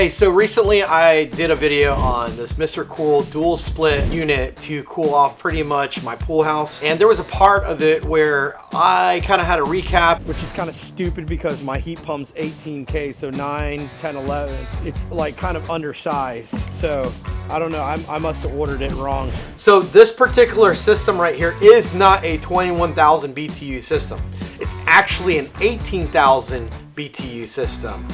Hey, so recently I did a video on this MrCool dual split unit to cool off pretty much my pool house. And there was a part of it where I kind of had a recap, which is kind of stupid because my heat pump's 18K, so 9, 10, 11. It's like kind of undersized. So I don't know, I must have ordered it wrong. So this particular system right here is not a 21,000 BTU system. It's actually an 18,000 BTU system.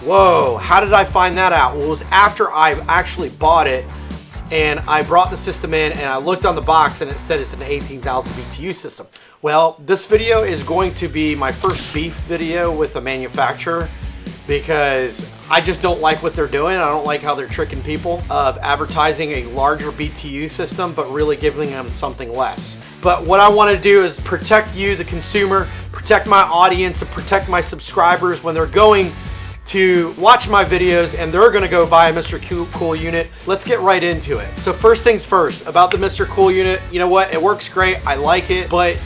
Whoa, how did I find that out? Well, it was after I actually bought it and I brought the system in and I looked on the box and it said it's an 18,000 BTU system. Well, this video is going to be my first beef video with a manufacturer because I just don't like what they're doing. I don't like how they're tricking people of advertising a larger BTU system but really giving them something less. But what I want to do is protect you, the consumer, protect my audience, and protect my subscribers when they're going to watch my videos and they're gonna go buy a MrCool unit. Let's get right into it. So first things first, about the MrCool unit, you know what? It works great, I like it, but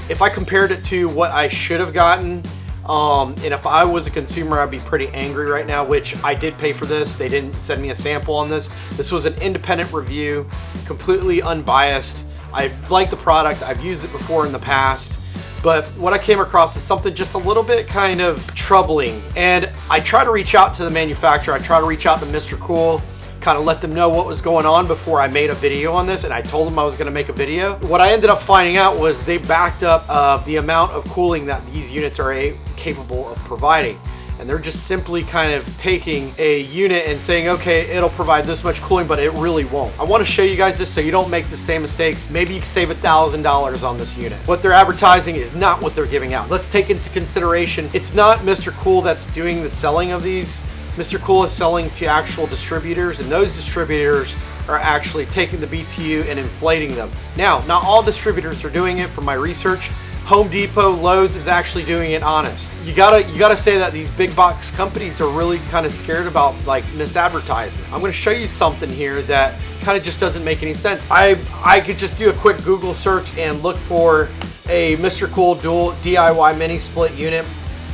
if I compared it to what I should have gotten, and if I was a consumer, I'd be pretty angry right now, which I did pay for this. They didn't send me a sample on this. This was an independent review, completely unbiased. I like the product, I've used it before in the past. But what I came across is something just a little bit kind of troubling. And I try to reach out to the manufacturer. I try to reach out to MrCool, kind of let them know what was going on before I made a video on this. And I told them I was going to make a video. What I ended up finding out was they backed up of the amount of cooling that these units are capable of providing. And they're just simply kind of taking a unit and saying, okay, it'll provide this much cooling, but it really won't. I want to show you guys this so you don't make the same mistakes. Maybe you can save $1,000 on this unit. What they're advertising is not what they're giving out. Let's take into consideration, it's not MrCool that's doing the selling of these. MrCool is selling to actual distributors, and those distributors are actually taking the BTU and inflating them. Now, not all distributors are doing it from my research. Homedepot, Lowe's is actually doing it honest. You gotta say that these big box companies are really kind of scared about like misadvertisement. I'm gonna show you something here that kind of just doesn't make any sense. I could just do a quick Google search and look for a MrCool dual DIY mini split unit,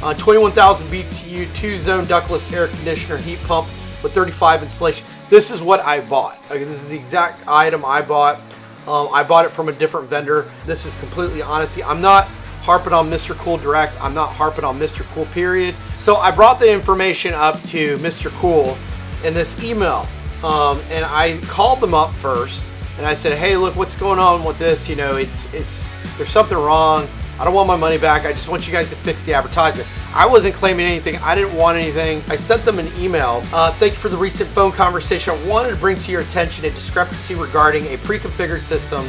21,000 BTU 2-zone ductless air conditioner heat pump with 35 insulation. This is what I bought. Okay, this is the exact item I bought. I bought it from a different vendor. This is completely honesty. I'm not harping on MrCool direct. I'm not harping on MrCool period. So I brought the information up to MrCool in this email. And I called them up first and I said, hey, look, what's going on with this? You know, there's something wrong. I don't want my money back. I just want you guys to fix the advertisement. I wasn't claiming anything. I didn't want anything. I sent them an email. Thank you for the recent phone conversation. I wanted to bring to your attention a discrepancy regarding a pre-configured system,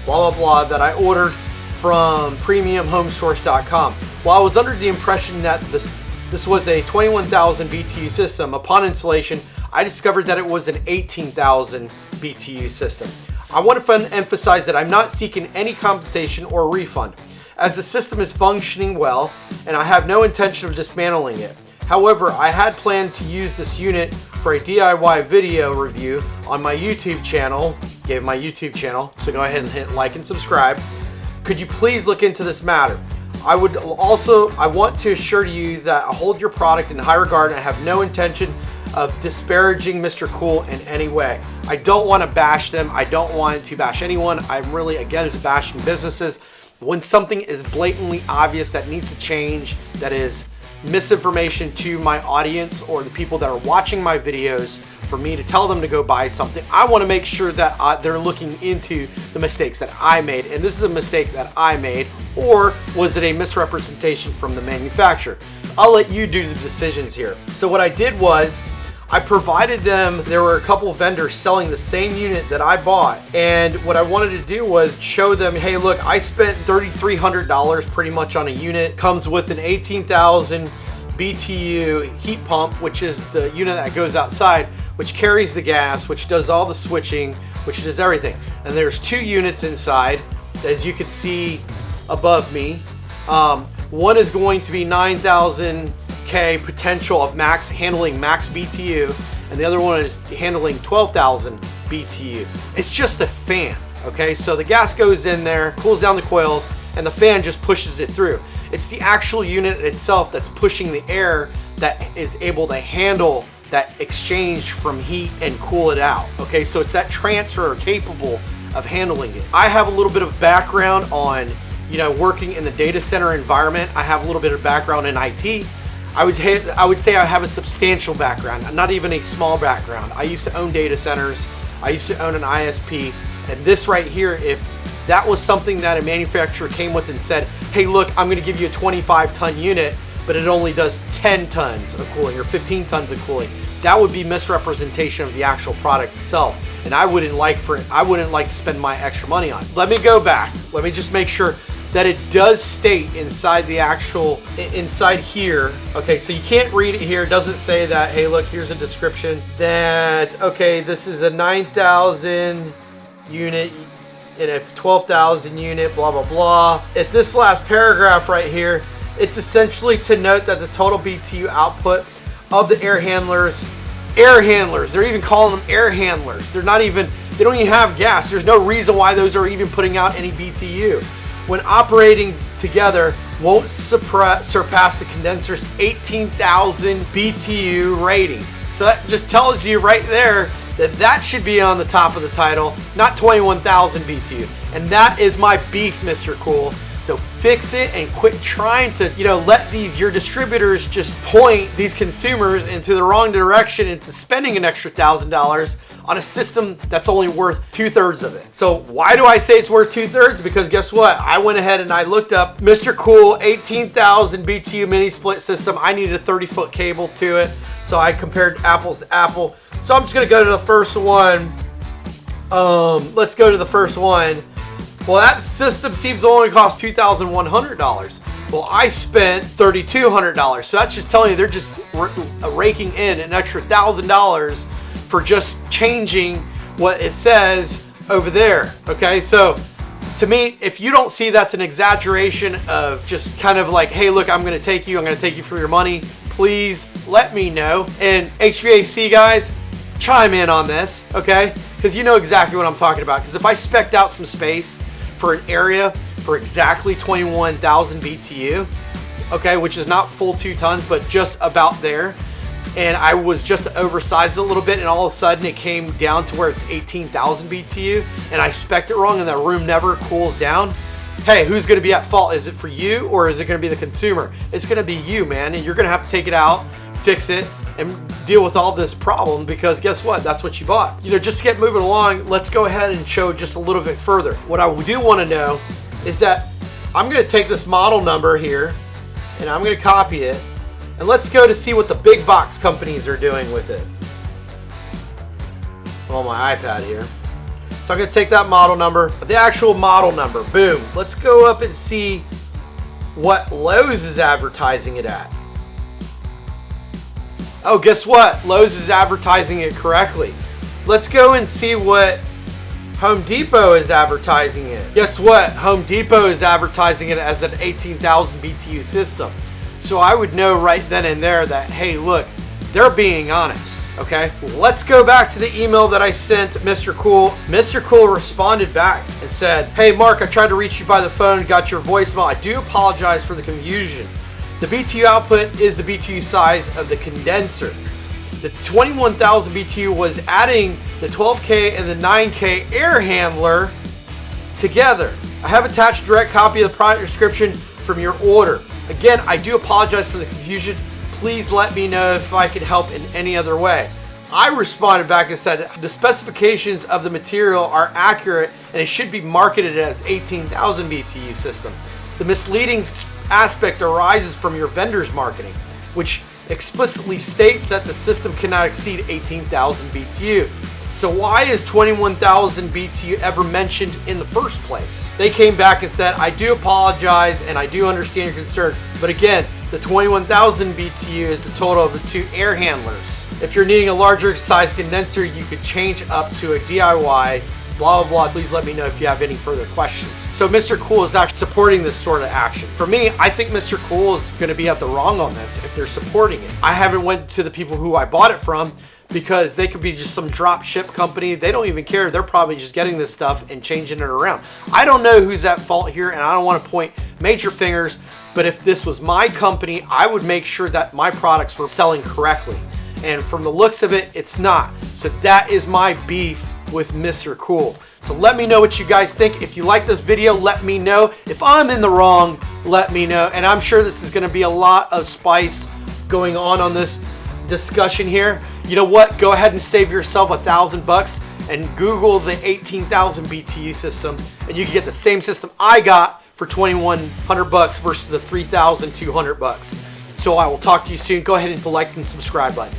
blah, blah, blah, that I ordered from premiumhomesource.com. While I was under the impression that this was a 21,000 BTU system, upon installation, I discovered that it was an 18,000 BTU system. I want to emphasize that I'm not seeking any compensation or refund, as the system is functioning well and I have no intention of dismantling it. However, I had planned to use this unit for a DIY video review on my YouTube channel. Gave my YouTube channel, so go ahead and hit like and subscribe. Could you please look into this matter? I want to assure you that I hold your product in high regard and I have no intention of disparaging MrCool in any way. I don't want to bash them. I don't want to bash anyone. I'm really against bashing businesses. When something is blatantly obvious that needs to change, that is misinformation to my audience or the people that are watching my videos, for me to tell them to go buy something, I want to make sure that they're looking into the mistakes that I made. And this is a mistake that I made, or was it a misrepresentation from the manufacturer? I'll let you do the decisions here. So what I did was, I provided them, there were a couple of vendors selling the same unit that I bought. And what I wanted to do was show them, hey, look, I spent $3,300 pretty much on a unit. Comes with an 18,000 BTU heat pump, which is the unit that goes outside, which carries the gas, which does all the switching, which does everything. And there's 2 units inside, as you can see above me. One is going to be 9,000 potential of handling max BTU, and the other one is handling 12,000 BTU. It's just a fan, okay? So the gas goes in there, cools down the coils, and the fan just pushes it through. It's the actual unit itself that's pushing the air that is able to handle that exchange from heat and cool it out. Okay, so it's that transfer capable of handling it. I have a little bit of background on, you know, working in the data center environment. I have a little bit of background in IT. I would say I have a substantial background, not even a small background. I used to own data centers. I used to own an ISP, and this right here, if that was something that a manufacturer came with and said, hey, look, I'm gonna give you a 25-ton unit, but it only does 10 tons of cooling or 15 tons of cooling, that would be misrepresentation of the actual product itself. And I wouldn't like to spend my extra money on it. Let me go back. Let me just make sure that it does state inside the actual, inside here, okay, so you can't read it here. It doesn't say that, hey, look, here's a description that, okay, this is a 9,000 unit and a 12,000 unit, blah, blah, blah. At this last paragraph right here, it's essentially to note that the total BTU output of the air handlers, they're even calling them air handlers. They're not even, they don't even have gas. There's no reason why those are even putting out any BTU. When operating together, won't surpass the condenser's 18,000 BTU rating. So that just tells you right there that that should be on the top of the title, not 21,000 BTU. And that is my beef, Mr. Cool. So fix it and quit trying to, you know, let your distributors just point these consumers into the wrong direction into spending an extra $1,000 on a system that's only worth 2/3 of it. So why do I say it's worth 2/3? Because guess what? I went ahead and I looked up MrCool 18,000 BTU mini split system. I needed a 30-foot cable to it. So I compared apples to apple. So I'm just gonna go to the first one. Let's go to the first one. Well, that system seems to only cost $2,100. Well, I spent $3,200. So that's just telling you they're just raking in an extra $1,000 for just changing what it says over there. Okay, so to me, if you don't see that's an exaggeration of just kind of like, hey, look, I'm gonna take you for your money, please let me know. And HVAC guys, chime in on this, okay? Because you know exactly what I'm talking about. Because if I spec'd out some space for an area for exactly 21,000 BTU, okay, which is not full 2 tons, but just about there, and I was just oversized a little bit, and all of a sudden it came down to where it's 18,000 BTU, and I spec'd it wrong, and that room never cools down. Hey, who's going to be at fault? Is it for you, or is it going to be the consumer? It's going to be you, man, and you're going to have to take it out, fix it, and deal with all this problem, because guess what? That's what you bought. You know, just to get moving along, let's go ahead and show just a little bit further. What I do want to know is that I'm going to take this model number here, and I'm going to copy it, and let's go to see what the big box companies are doing with it. On my iPad here. So I'm going to take that model number, the actual model number, boom. Let's go up and see what Lowe's is advertising it at. Oh, guess what? Lowe's is advertising it correctly. Let's go and see what Home Depot is advertising it. Guess what? Home Depot is advertising it as an 18,000 BTU system. So I would know right then and there that, hey, look, they're being honest, okay? Let's go back to the email that I sent MrCool. MrCool responded back and said, hey, Mark, I tried to reach you by the phone, got your voicemail. I do apologize for the confusion. The BTU output is the BTU size of the condenser. The 21,000 BTU was adding the 12K and the 9K air handler together. I have attached a direct copy of the product description from your order. Again, I do apologize for the confusion. Please let me know if I can help in any other way. I responded back and said the specifications of the material are accurate and it should be marketed as 18,000 BTU system. The misleading aspect arises from your vendor's marketing, which explicitly states that the system cannot exceed 18,000 BTU. So why is 21,000 BTU ever mentioned in the first place? They came back and said, I do apologize and I do understand your concern, but again, the 21,000 BTU is the total of the 2 air handlers. If you're needing a larger size condenser, you could change up to a DIY, blah, blah, blah. Please let me know if you have any further questions. So MrCool is actually supporting this sort of action. For me, I think MrCool is going to be at the wrong on this if they're supporting it. I haven't went to the people who I bought it from, because they could be just some drop ship company. They don't even care. They're probably just getting this stuff and changing it around. I don't know who's at fault here, and I don't want to point major fingers, but if this was my company, I would make sure that my products were selling correctly. and from the looks of it, it's not. So that is my beef with Mr. Cool. So let me know what you guys think. If you like this video, let me know. If I'm in the wrong, let me know. And I'm sure this is gonna be a lot of spice going on this discussion here. You know what? Go ahead and save yourself $1,000 and Google the 18,000 BTU system, and you can get the same system I got for $2,100 versus the $3,200. So I will talk to you soon. Go ahead and hit the like and subscribe button.